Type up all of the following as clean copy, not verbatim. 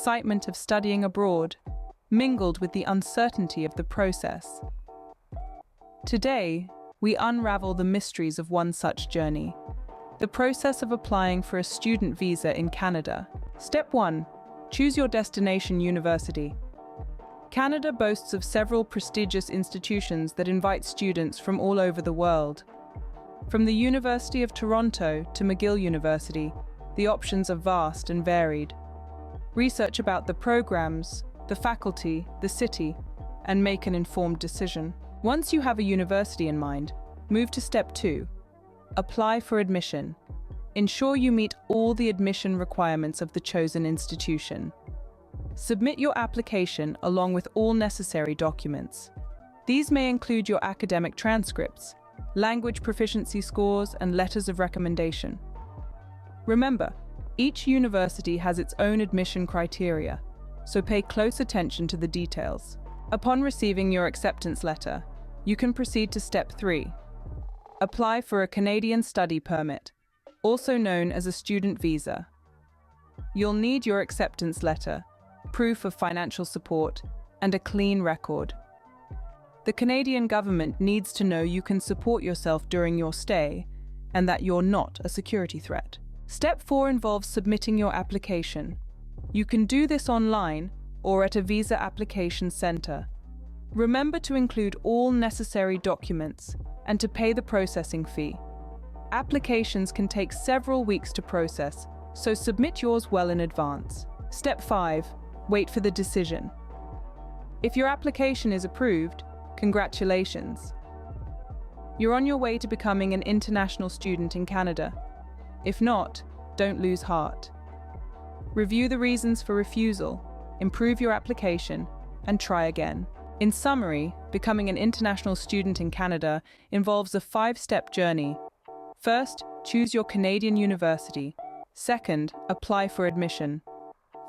excitement of studying abroad, mingled with the uncertainty of the process. Today, we unravel the mysteries of one such journey, the process of applying for a student visa in Canada. Step 1. Choose your destination university. Canada boasts of several prestigious institutions that invite students from all over the world. From the University of Toronto to McGill University, the options are vast and varied. Research about the programs, the faculty, the city, and make an informed decision. Once you have a university in mind, move to Step 2. Apply for admission. Ensure you meet all the admission requirements of the chosen institution. Submit your application along with all necessary documents. These may include your academic transcripts, language proficiency scores, and letters of recommendation. Remember, each university has its own admission criteria, so pay close attention to the details. Upon receiving your acceptance letter, you can proceed to Step 3. Apply for a Canadian study permit, also known as a student visa. You'll need your acceptance letter, proof of financial support, and a clean record. The Canadian government needs to know you can support yourself during your stay and that you're not a security threat. Step 4 involves submitting your application. You can do this online or at a visa application center. Remember to include all necessary documents and to pay the processing fee. Applications can take several weeks to process, so submit yours well in advance. Step 5. Wait for the decision. If your application is approved, congratulations. You're on your way to becoming an international student in Canada. If not, don't lose heart. Review the reasons for refusal, improve your application, and try again. In summary, becoming an international student in Canada involves a 5-step journey. First, choose your Canadian university. Second, apply for admission.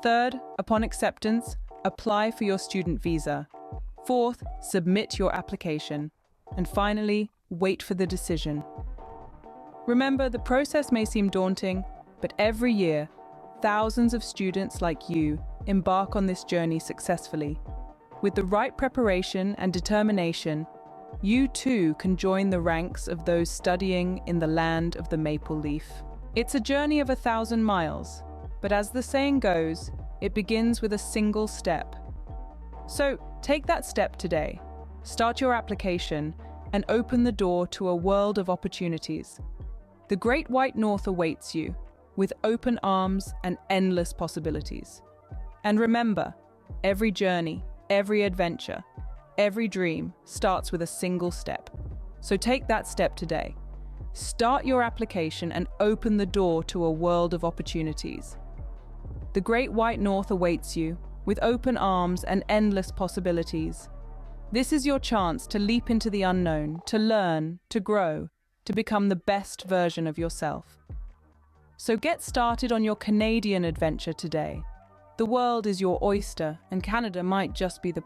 Third, upon acceptance, apply for your student visa. Fourth, submit your application. And finally, wait for the decision. Remember, the process may seem daunting, but every year, thousands of students like you embark on this journey successfully. With the right preparation and determination, you too can join the ranks of those studying in the land of the maple leaf. It's a journey of 1,000 miles, but as the saying goes, it begins with a single step. So take that step today. Start your application and open the door to a world of opportunities. The Great White North awaits you, with open arms and endless possibilities. And remember, every journey, every adventure, every dream starts with a single step. So take that step today. Start your application and open the door to a world of opportunities. The Great White North awaits you, with open arms and endless possibilities. This is your chance to leap into the unknown, to learn, to grow, to become the best version of yourself. So get started on your Canadian adventure today. The world is your oyster, and Canada might just be the